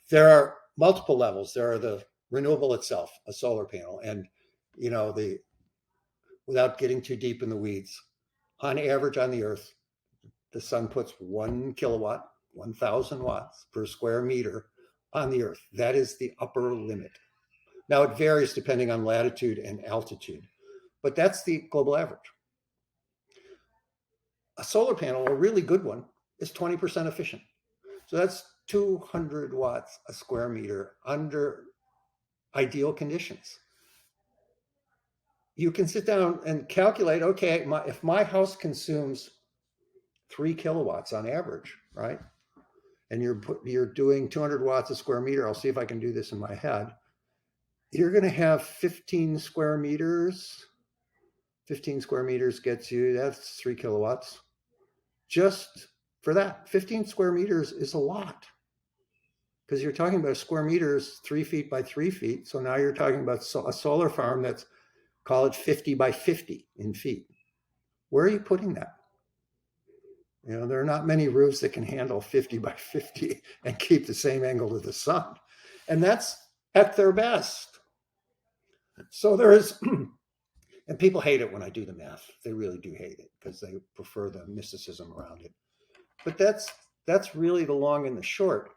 There are multiple levels. There are the renewable itself, a solar panel, and without getting too deep in the weeds, on average on the Earth, the sun puts 1 kilowatt, 1,000 watts per square meter on the Earth. That is the upper limit. Now it varies depending on latitude and altitude, but that's the global average. A solar panel, a really good one, is 20% efficient. So that's 200 watts a square meter under ideal conditions. You can sit down and calculate, okay, if my house consumes 3 kilowatts on average, right? And you're doing 200 watts a square meter. I'll see if I can do this in my head. You're going to have 15 square meters. 15 square meters gets you, that's 3 kilowatts. Just for that, 15 square meters is a lot. Because you're talking about a square meter is 3 feet by 3 feet. So now you're talking about a solar farm that's, call it 50 by 50 in feet. Where are you putting that? There are not many roofs that can handle 50 by 50 and keep the same angle to the sun. And that's at their best. So there is, and people hate it when I do the math. They really do hate it because they prefer the mysticism around it. But that's really the long and the short.